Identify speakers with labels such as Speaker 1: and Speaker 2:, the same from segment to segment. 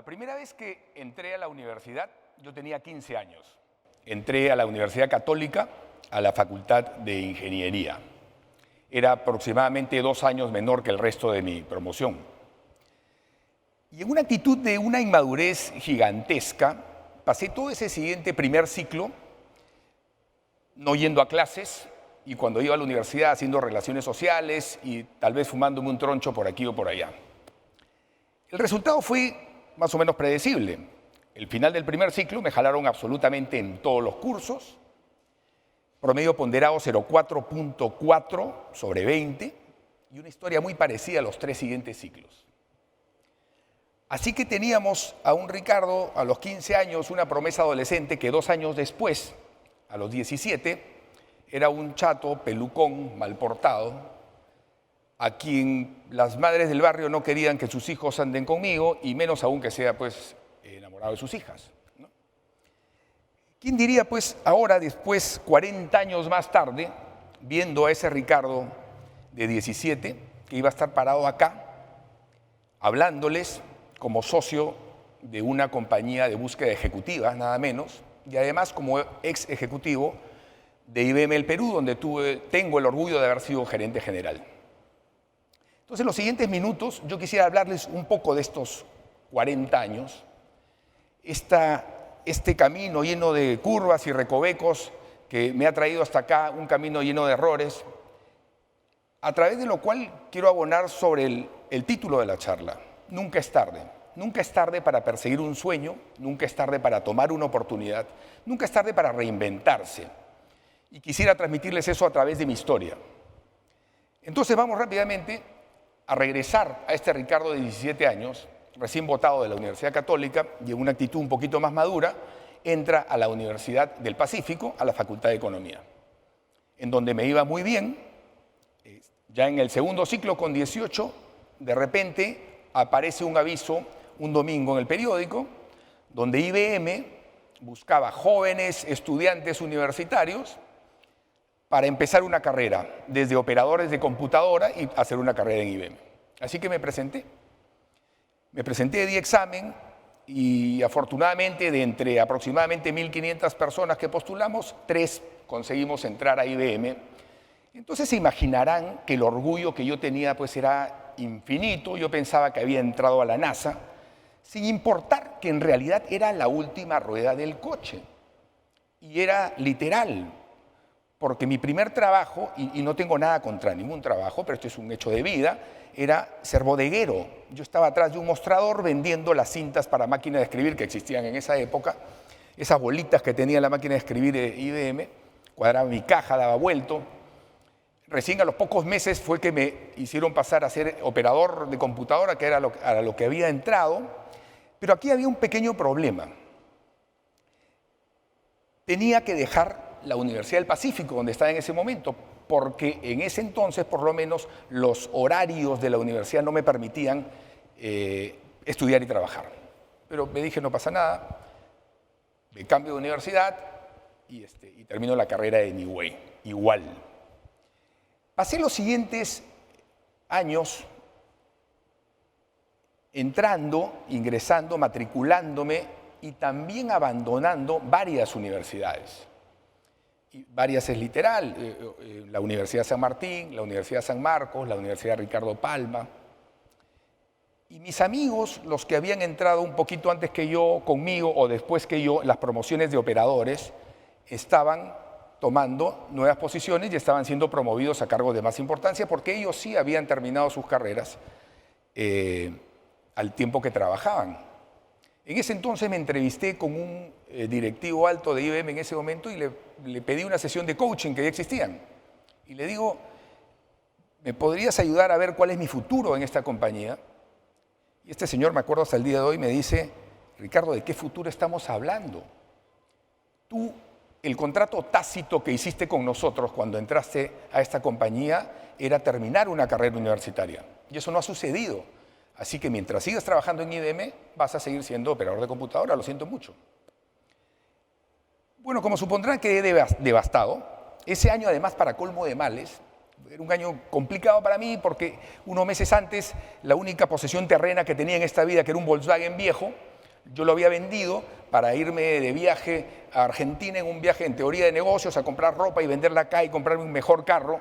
Speaker 1: La primera vez que entré a la universidad, yo tenía 15 años. Entré a la Universidad Católica, a la Facultad de Ingeniería. Era aproximadamente 2 años menor que el resto de mi promoción. Y en una actitud de una inmadurez gigantesca, pasé todo ese siguiente primer ciclo no yendo a clases y cuando iba a la universidad haciendo relaciones sociales y tal vez fumándome un troncho por aquí o por allá. El resultado fue más o menos predecible. El final del primer ciclo me jalaron absolutamente en todos los cursos, promedio ponderado 0,4.4 sobre 20 y una historia muy parecida a los 3 siguientes ciclos. Así que teníamos a un Ricardo a los 15 años, una promesa adolescente que 2 años después, a los 17, era un chato, pelucón, mal portado, a quien las madres del barrio no querían que sus hijos anden conmigo y menos aún que sea pues enamorado de sus hijas, ¿no? ¿Quién diría pues ahora, después, 40 años más tarde, viendo a ese Ricardo de 17, que iba a estar parado acá, hablándoles como socio de una compañía de búsqueda ejecutiva, nada menos, y además como ex ejecutivo de IBM El Perú, donde tengo el orgullo de haber sido gerente general. Entonces, en los siguientes minutos, yo quisiera hablarles un poco de estos 40 años, este camino lleno de curvas y recovecos que me ha traído hasta acá, un camino lleno de errores, a través de lo cual quiero abonar sobre el título de la charla. Nunca es tarde. Nunca es tarde para perseguir un sueño, nunca es tarde para tomar una oportunidad, nunca es tarde para reinventarse. Y quisiera transmitirles eso a través de mi historia. Entonces vamos rápidamente a regresar a este Ricardo de 17 años, recién votado de la Universidad Católica y en una actitud un poquito más madura, entra a la Universidad del Pacífico, a la Facultad de Economía, en donde me iba muy bien. Ya en el segundo ciclo, con 18, de repente aparece un aviso un domingo en el periódico, donde IBM buscaba jóvenes estudiantes universitarios para empezar una carrera, desde operadores de computadora y hacer una carrera en IBM. Así que me presenté. Di examen y afortunadamente de entre aproximadamente 1.500 personas que postulamos, 3 conseguimos entrar a IBM. Entonces se imaginarán que el orgullo que yo tenía pues era infinito. Yo pensaba que había entrado a la NASA, sin importar que en realidad era la última rueda del coche. Y era literal, porque mi primer trabajo, y no tengo nada contra ningún trabajo, pero esto es un hecho de vida, era ser bodeguero. Yo estaba atrás de un mostrador vendiendo las cintas para máquina de escribir que existían en esa época, esas bolitas que tenía la máquina de escribir de IBM, cuadraba mi caja, daba vuelto. Recién a los pocos meses fue que me hicieron pasar a ser operador de computadora, que era a lo que había entrado. Pero aquí había un pequeño problema. Tenía que dejar la Universidad del Pacífico, donde estaba en ese momento, porque en ese entonces, por lo menos, los horarios de la universidad no me permitían estudiar y trabajar. Pero me dije, no pasa nada, me cambio de universidad y termino la carrera de mi way, igual. Pasé los siguientes años entrando, ingresando, matriculándome y también abandonando varias universidades. Y varias es literal, la Universidad San Martín, la Universidad San Marcos, la Universidad Ricardo Palma. Y mis amigos, los que habían entrado un poquito antes que yo, conmigo o después que yo, las promociones de operadores, estaban tomando nuevas posiciones y estaban siendo promovidos a cargos de más importancia porque ellos sí habían terminado sus carreras al tiempo que trabajaban. En ese entonces me entrevisté con un directivo alto de IBM en ese momento y le pedí una sesión de coaching que ya existían. Y le digo, ¿me podrías ayudar a ver cuál es mi futuro en esta compañía? Y este señor, me acuerdo hasta el día de hoy, me dice, Ricardo, ¿de qué futuro estamos hablando? Tú, el contrato tácito que hiciste con nosotros cuando entraste a esta compañía era terminar una carrera universitaria. Y eso no ha sucedido. Así que mientras sigas trabajando en IBM, vas a seguir siendo operador de computadora, lo siento mucho. Bueno, como supondrán, quedé devastado. Ese año, además, para colmo de males, era un año complicado para mí porque unos meses antes, la única posesión terrena que tenía en esta vida, que era un Volkswagen viejo, Yo lo había vendido para irme de viaje a Argentina, en un viaje en teoría de negocios, a comprar ropa y venderla acá y comprarme un mejor carro,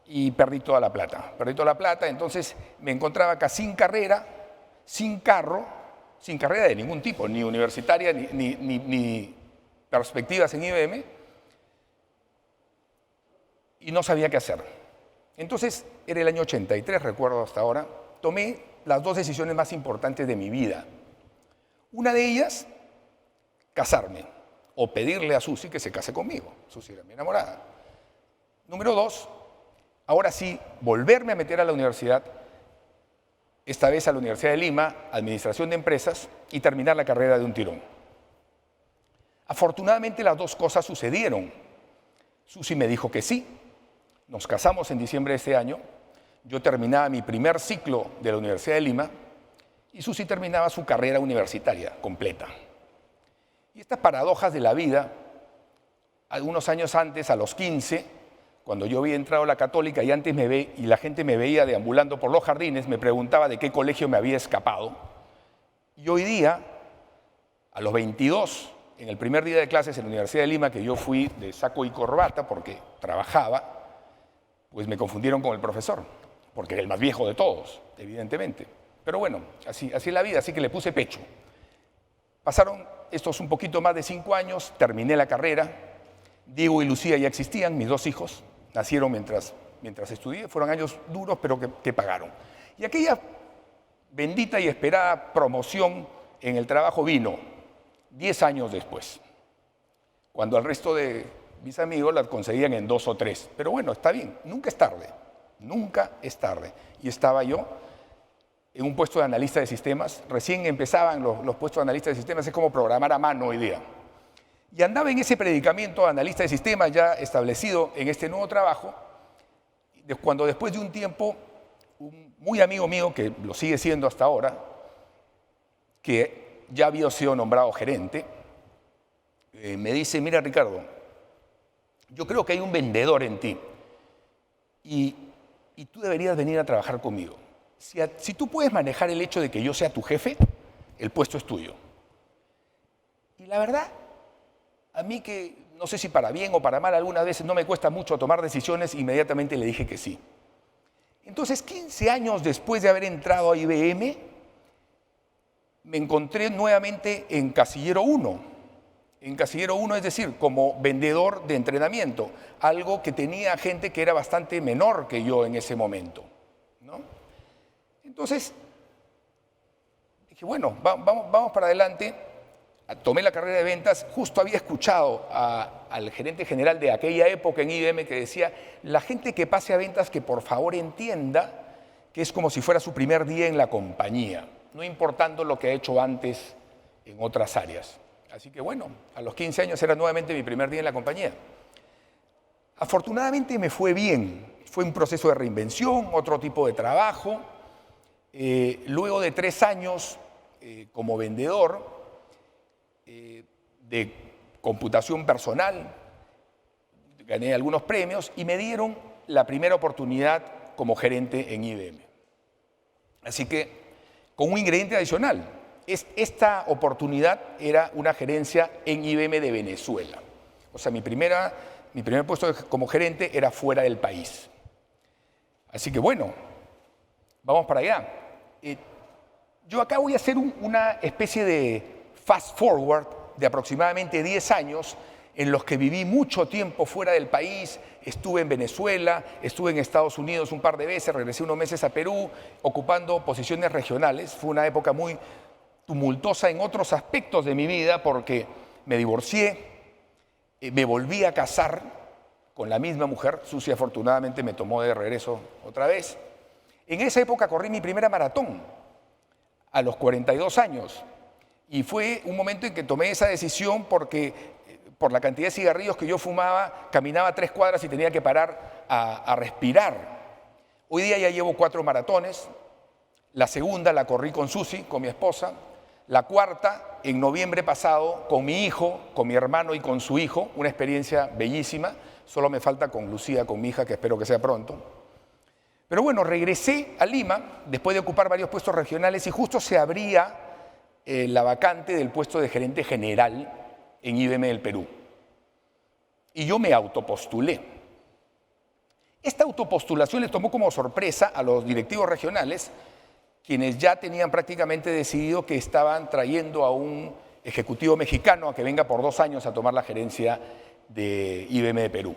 Speaker 1: y perdí toda la plata. Perdí toda la plata, entonces me encontraba acá sin carrera, sin carro, sin carrera de ningún tipo, ni universitaria, ni perspectivas en IBM, y no sabía qué hacer. Entonces, era el año 83, recuerdo hasta ahora, tomé las dos decisiones más importantes de mi vida. Una de ellas, casarme, o pedirle a Susi que se case conmigo. Susi era mi enamorada. Número dos, ahora sí, volverme a meter a la universidad, esta vez a la Universidad de Lima, Administración de Empresas, y terminar la carrera de un tirón. Afortunadamente las dos cosas sucedieron. Susi me dijo que sí. Nos casamos en diciembre de ese año. Yo terminaba mi primer ciclo de la Universidad de Lima y Susi terminaba su carrera universitaria completa. Y estas paradojas de la vida, algunos años antes, a los 15, cuando yo había entrado a la Católica y antes y la gente me veía deambulando por los jardines, me preguntaba de qué colegio me había escapado. Y hoy día, a los 22, en el primer día de clases en la Universidad de Lima, que yo fui de saco y corbata porque trabajaba, pues me confundieron con el profesor, porque era el más viejo de todos, evidentemente. Pero bueno, así es la vida, así que le puse pecho. Pasaron estos un poquito más de 5 años, terminé la carrera. Diego y Lucía ya existían, mis 2 hijos, nacieron mientras estudié, fueron años duros, pero que pagaron. Y aquella bendita y esperada promoción en el trabajo vino 10 años después, cuando al resto de mis amigos la conseguían en 2 o 3. Pero bueno, está bien, nunca es tarde, nunca es tarde. Y estaba yo en un puesto de analista de sistemas, recién empezaban los puestos de analista de sistemas, es como programar a mano hoy día. Y andaba en ese predicamento de analista de sistemas ya establecido en este nuevo trabajo, cuando después de un tiempo, un muy amigo mío, que lo sigue siendo hasta ahora, que ya había sido nombrado gerente, me dice: mira, Ricardo, yo creo que hay un vendedor en ti y tú deberías venir a trabajar conmigo. Si tú puedes manejar el hecho de que yo sea tu jefe, el puesto es tuyo. Y la verdad, a mí, que no sé si para bien o para mal, algunas veces no me cuesta mucho tomar decisiones, inmediatamente le dije que sí. Entonces, 15 años después de haber entrado a IBM, me encontré nuevamente en Casillero 1. En Casillero 1, es decir, como vendedor de entrenamiento, algo que tenía gente que era bastante menor que yo en ese momento, ¿no? Entonces, dije, bueno, vamos para adelante. Tomé la carrera de ventas, justo había escuchado al gerente general de aquella época en IBM que decía: la gente que pase a ventas, que por favor entienda que es como si fuera su primer día en la compañía, no importando lo que ha hecho antes en otras áreas. Así que bueno, a los 15 años era nuevamente mi primer día en la compañía. Afortunadamente me fue bien, fue un proceso de reinvención, otro tipo de trabajo. Luego de 3 años como vendedor de computación personal, gané algunos premios y me dieron la primera oportunidad como gerente en IBM. Así que, con un ingrediente adicional, esta oportunidad era una gerencia en IBM de Venezuela. O sea, mi primer puesto como gerente era fuera del país. Así que bueno, vamos para allá. Yo acá voy a hacer una especie de fast forward de aproximadamente 10 años en los que viví mucho tiempo fuera del país. Estuve en Venezuela, estuve en Estados Unidos un par de veces, regresé unos meses a Perú, ocupando posiciones regionales. Fue una época muy tumultuosa en otros aspectos de mi vida porque me divorcié, me volví a casar con la misma mujer. Susi afortunadamente me tomó de regreso otra vez. En esa época corrí mi primera maratón a los 42 años y fue un momento en que tomé esa decisión porque por la cantidad de cigarrillos que yo fumaba, caminaba 3 cuadras y tenía que parar a respirar. Hoy día ya llevo 4 maratones. La segunda la corrí con Susi, con mi esposa. La cuarta, en noviembre pasado, con mi hijo, con mi hermano y con su hijo. Una experiencia bellísima. Solo me falta con Lucía, con mi hija, que espero que sea pronto. Pero bueno, regresé a Lima después de ocupar varios puestos regionales y justo se abría la vacante del puesto de gerente general en IBM del Perú. Y yo me autopostulé. Esta autopostulación les tomó como sorpresa a los directivos regionales, quienes ya tenían prácticamente decidido que estaban trayendo a un ejecutivo mexicano a que venga por 2 años a tomar la gerencia de IBM de Perú.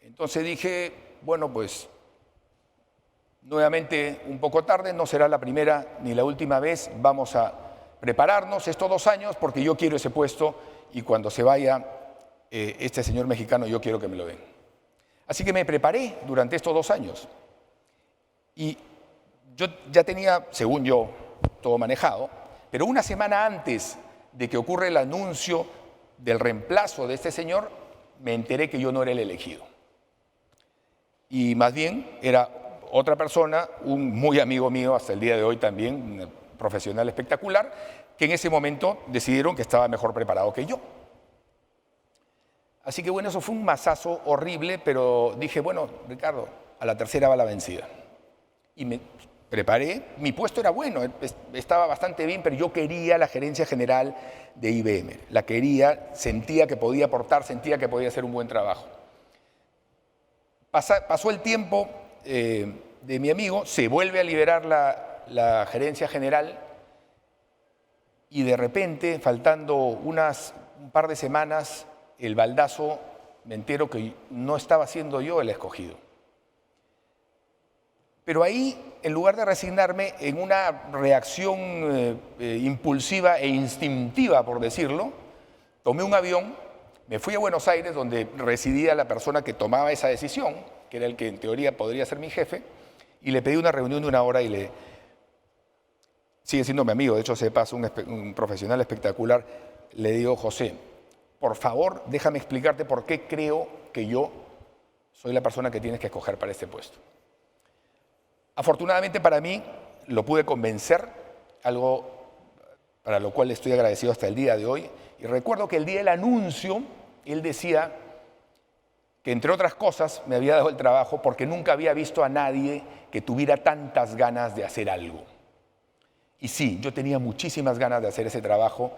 Speaker 1: Entonces dije, bueno, pues nuevamente un poco tarde, no será la primera ni la última vez, vamos a prepararnos estos 2 años porque yo quiero ese puesto y cuando se vaya este señor mexicano yo quiero que me lo den. Así que me preparé durante estos 2 años y yo ya tenía, según yo, todo manejado, pero una semana antes de que ocurra el anuncio del reemplazo de este señor, me enteré que yo no era el elegido. Y más bien era otra persona, un muy amigo mío hasta el día de hoy también, un profesional espectacular, que en ese momento decidieron que estaba mejor preparado que yo. Así que bueno, eso fue un mazazo horrible, pero dije, bueno, Ricardo, a la tercera va la vencida. Y me preparé, mi puesto era bueno, estaba bastante bien, pero yo quería la gerencia general de IBM. La quería, sentía que podía aportar, sentía que podía hacer un buen trabajo. Pasó el tiempo de mi amigo, se vuelve a liberar la gerencia general y de repente, faltando un par de semanas, el baldazo, me entero que no estaba siendo yo el escogido. Pero ahí, en lugar de resignarme en una reacción impulsiva e instintiva, por decirlo, tomé un avión, me fui a Buenos Aires, donde residía la persona que tomaba esa decisión, que era el que en teoría podría ser mi jefe, y le pedí una reunión de 1 hora y sigue siendo mi amigo, de hecho se pasa un profesional espectacular, le digo, José, por favor, déjame explicarte por qué creo que yo soy la persona que tienes que escoger para este puesto. Afortunadamente para mí lo pude convencer, algo para lo cual estoy agradecido hasta el día de hoy. Y recuerdo que el día del anuncio, él decía que entre otras cosas me había dado el trabajo porque nunca había visto a nadie que tuviera tantas ganas de hacer algo. Y sí, yo tenía muchísimas ganas de hacer ese trabajo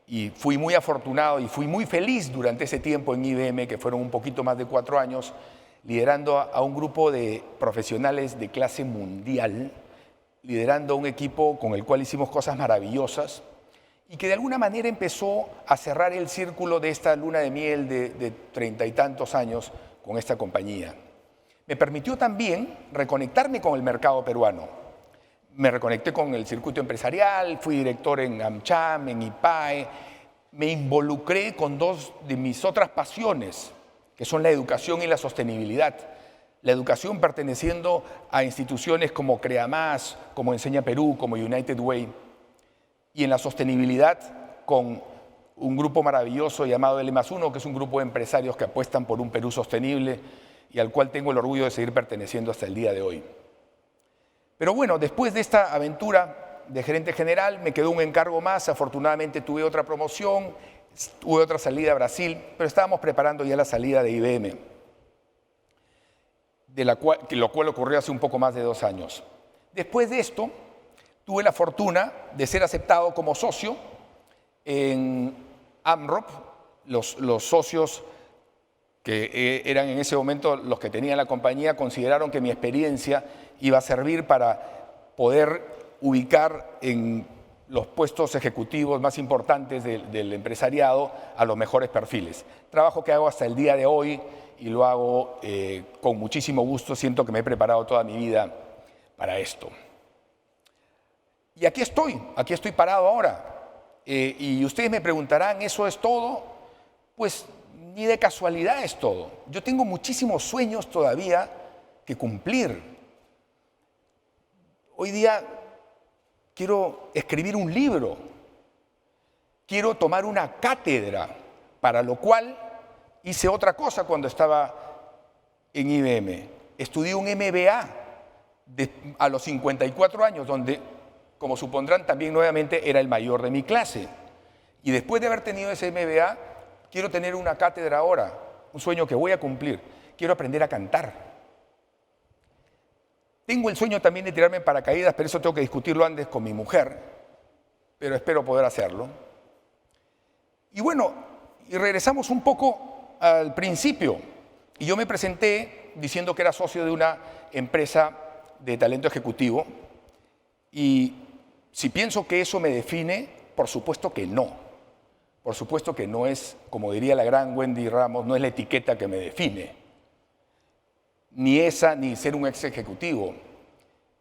Speaker 1: y fui muy afortunado y fui muy feliz durante ese tiempo en IBM, que fueron un poquito más de 4 años, liderando a un grupo de profesionales de clase mundial, liderando un equipo con el cual hicimos cosas maravillosas y que de alguna manera empezó a cerrar el círculo de esta luna de miel de 30 y tantos años con esta compañía. Me permitió también reconectarme con el mercado peruano. Me reconecté con el circuito empresarial, fui director en AmCham, en IPAE, me involucré con 2 de mis otras pasiones, que son la educación y la sostenibilidad. La educación perteneciendo a instituciones como CREAMás, como Enseña Perú, como United Way. Y en la sostenibilidad con un grupo maravilloso llamado L+1, que es un grupo de empresarios que apuestan por un Perú sostenible y al cual tengo el orgullo de seguir perteneciendo hasta el día de hoy. Pero bueno, después de esta aventura de gerente general me quedó un encargo más, afortunadamente tuve otra promoción, tuve otra salida a Brasil, pero estábamos preparando ya la salida de IBM, lo cual ocurrió hace un poco más de 2 años. Después de esto, tuve la fortuna de ser aceptado como socio en AMROP. Los socios que eran en ese momento los que tenían la compañía consideraron que mi experiencia iba a servir para poder ubicar en los puestos ejecutivos más importantes del empresariado a los mejores perfiles. Trabajo que hago hasta el día de hoy y lo hago con muchísimo gusto. Siento que me he preparado toda mi vida para esto. Y aquí estoy parado ahora. Y ustedes me preguntarán, ¿eso es todo? Pues ni de casualidad es todo. Yo tengo muchísimos sueños todavía que cumplir. Hoy día quiero escribir un libro, quiero tomar una cátedra, para lo cual hice otra cosa cuando estaba en IBM. Estudié un MBA a los 54 años, donde, como supondrán, también nuevamente era el mayor de mi clase. Y después de haber tenido ese MBA, quiero tener una cátedra ahora, un sueño que voy a cumplir. Quiero aprender a cantar. Tengo el sueño también de tirarme en paracaídas, pero eso tengo que discutirlo antes con mi mujer. pero espero poder hacerlo. Y bueno, y regresamos un poco al principio. Y yo me presenté diciendo que era socio de una empresa de talento ejecutivo. Y si pienso que eso me define, por supuesto que no. Por supuesto que no es, como diría la gran Wendy Ramos, no es la etiqueta que me define. Ni esa, ni ser un ex ejecutivo.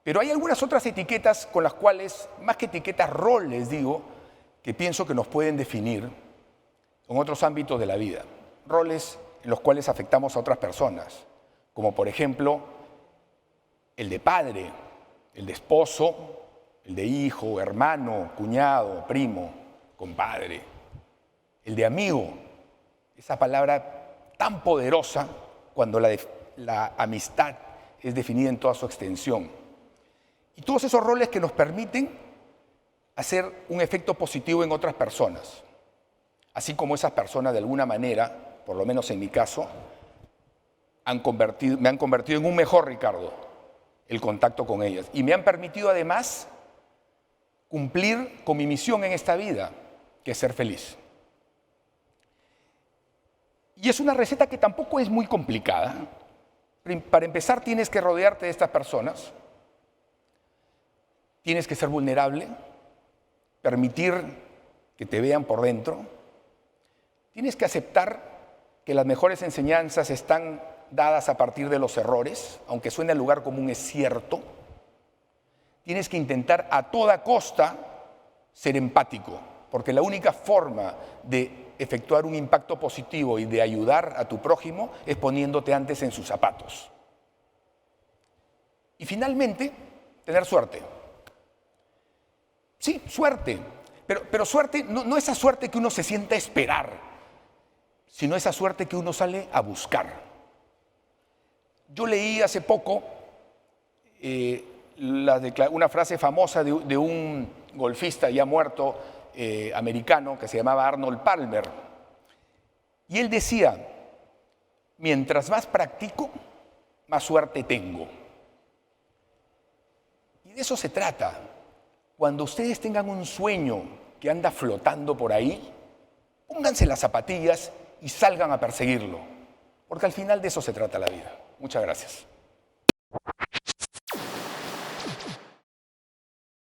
Speaker 1: Pero hay algunas otras etiquetas con las cuales, más que etiquetas, roles, digo, que pienso que nos pueden definir en otros ámbitos de la vida. Roles en los cuales afectamos a otras personas, como por ejemplo el de padre, el de esposo, el de hijo, hermano, cuñado, primo, compadre. El de amigo, esa palabra tan poderosa cuando la amistad es definida en toda su extensión. Y todos esos roles que nos permiten hacer un efecto positivo en otras personas. Así como esas personas de alguna manera, por lo menos en mi caso, me han convertido en un mejor Ricardo, el contacto con ellas. Y me han permitido además cumplir con mi misión en esta vida, que es ser feliz. Y es una receta que tampoco es muy complicada. Para empezar, tienes que rodearte de estas personas. Tienes que ser vulnerable, permitir que te vean por dentro. Tienes que aceptar que las mejores enseñanzas están dadas a partir de los errores, aunque suene al lugar común, es cierto. Tienes que intentar a toda costa ser empático, porque la única forma de efectuar un impacto positivo y de ayudar a tu prójimo es poniéndote antes en sus zapatos. Y tener suerte. Sí, suerte, pero suerte no esa suerte que uno se sienta a esperar, sino esa suerte que uno sale a buscar. Yo leí hace poco una frase famosa de un golfista ya muerto americano que se llamaba Arnold Palmer. Y él decía, mientras más practico, más suerte tengo. Y de eso se trata. Cuando ustedes tengan un sueño que anda flotando por ahí, pónganse las zapatillas y salgan a perseguirlo, porque al final de eso se trata la vida. Muchas gracias.